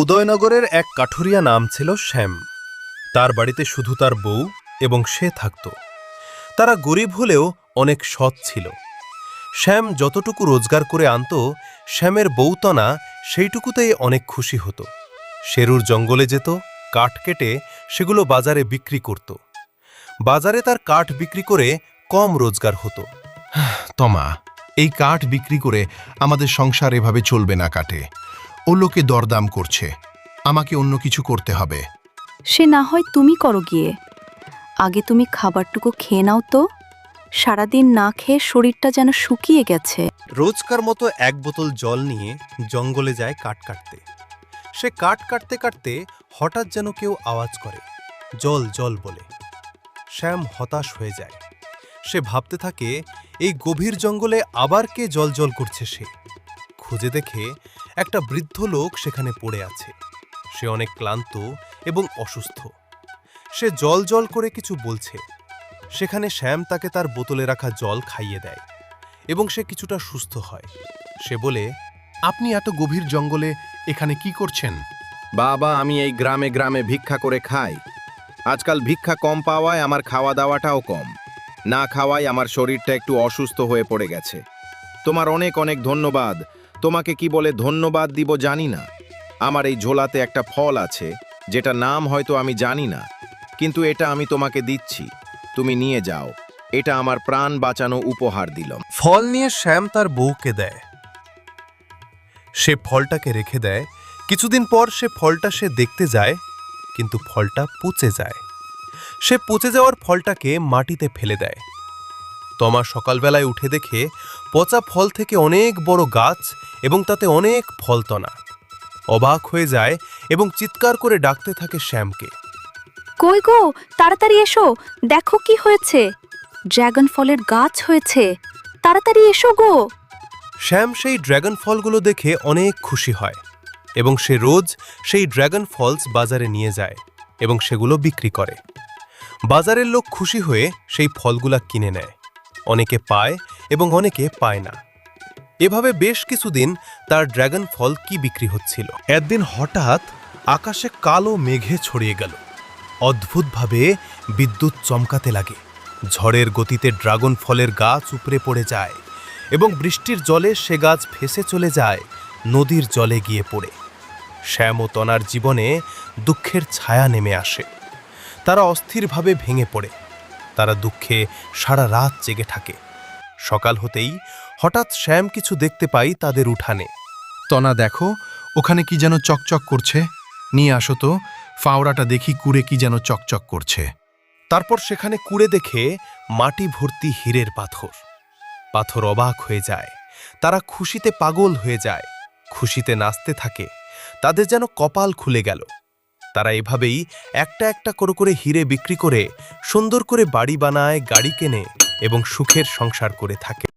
উদয়নগরের এক কাঠুরিয়া নাম ছিল শ্যাম। তার বাড়িতে শুধু তার বউ এবং সে থাকত। তারা গরিব হলেও অনেক সৎ ছিল। শ্যাম যতটুকু রোজগার করে আনত, শ্যামের বউতনা সেইটুকুতেই অনেক খুশি হতো। শেরুর জঙ্গলে যেত, কাঠ কেটে সেগুলো বাজারে বিক্রি করত। বাজারে তার কাঠ বিক্রি করে কম রোজগার হতো। তমা, এই কাঠ বিক্রি করে আমাদের সংসার এভাবে চলবে না। কাটে ও লোকে দরদাম করছে, আমাকে অন্য কিছু করতে হবে। সে না হয় তুমি করো গিয়ে, আগে তুমি খাবারটুকু খেয়ে নাও তো। সারাদিন না খেয়ে শরীরটা যেন শুকিয়ে গেছে। রোজকার মতো এক বোতল জল নিয়ে জঙ্গলে যায় কাঠ কাটতে। সে কাঠ কাটতে কাটতে হঠাৎ যেন কেউ আওয়াজ করে, জল জল বলে। শ্যাম হতাশ হয়ে যায়। সে ভাবতে থাকে, এই গভীর জঙ্গলে আবার কে জল জল করছে। সে খুঁজে দেখে একটা বৃদ্ধ লোক সেখানে পড়ে আছে। সে অনেক ক্লান্ত এবং অসুস্থ। সে জল জল করে কিছু বলছে। সেখানে শ্যাম তাকে তার বোতলে রাখা জল খাইয়ে দেয় এবং সে কিছুটা সুস্থ হয়। সে বলে, আপনি এত গভীর জঙ্গলে এখানে কি করছেন? বাবা, আমি এই গ্রামে গ্রামে ভিক্ষা করে খাই। আজকাল ভিক্ষা কম পাওয়ায় আমার খাওয়া দাওয়াটাও কম। না খাওয়ায় আমার শরীরটা একটু অসুস্থ হয়ে পড়ে গেছে। তোমার অনেক অনেক ধন্যবাদ। তোমাকে কি বলে ধন্যবাদ দিব জানি না। আমার এই ঝোলাতে একটা ফল আছে, যেটা নাম হয়তো আমি জানি না, কিন্তু এটা আমি তোমাকে দিচ্ছি। তুমি নিয়ে যাও। এটা আমার প্রাণ বাঁচানো উপহার দিলাম। ফল নিয়ে শ্যাম তার বউকে দেয়। সে ফলটাকে রেখে দেয়। কিছুদিন পর সে ফলটা দেখতে যায়, কিন্তু ফলটা পচে যায়। সে পচে যাওয়ার ফলটাকে মাটিতে ফেলে দেয়। তমা সকালবেলায় উঠে দেখে পচা ফল থেকে অনেক বড় গাছ এবং তাতে অনেক ফলতনা। অবাক হয়ে যায় এবং চিৎকার করে ডাকতে থাকে শ্যামকে। কই গো, তাড়াতাড়ি এসো, দেখো কি হয়েছে। ড্রাগন ফলের গাছ হয়েছে, তাড়াতাড়ি এসো গো। শ্যাম সেই ড্রাগন ফলগুলো দেখে অনেক খুশি হয় এবং সে রোজ সেই ড্রাগন ফলস বাজারে নিয়ে যায় এবং সেগুলো বিক্রি করে। বাজারের লোক খুশি হয়ে সেই ফলগুলা কিনে নেয়। অনেকে পায় এবং অনেকে পায় না। এভাবে বেশ কিছুদিন তার ড্রাগন ফল কি বিক্রি হচ্ছিল। একদিন হঠাৎ আকাশে কালো মেঘে ছড়িয়ে গেল। অদ্ভুতভাবে বিদ্যুৎ চমকাতে লাগে। ঝড়ের গতিতে ড্রাগন ফলের গাছ উপড়ে পড়ে যায় এবং বৃষ্টির জলে সে গাছ ভেসে চলে যায়, নদীর জলে গিয়ে পড়ে। শ্যাম ও তনার জীবনে দুঃখের ছায়া নেমে আসে। তারা অস্থিরভাবে ভেঙে পড়ে। তারা দুঃখে সারা রাত জেগে থাকে। সকাল হতেই হঠাৎ শ্যাম কিছু দেখতে পাই তাদের উঠানে। তনা, দেখো ওখানে কি যেন চকচক করছে। নিয়ে আসো তো, ফাওড়াটা দেখি কুড়ে কি যেন চকচক করছে। তারপর সেখানে কুড়ে দেখে মাটি ভর্তি হীরের পাথর। পাথর অবাক হয়ে যায়। তারা খুশিতে পাগল হয়ে যায়, খুশিতে নাচতে থাকে। তাদের যেন কপাল খুলে গেল। তারা এভাবেই একটা একটা করে হীরে বিক্রি করে সুন্দর করে বাড়ি বানায়, গাড়ি কেনে এবং সুখের সংসার করে থাকে।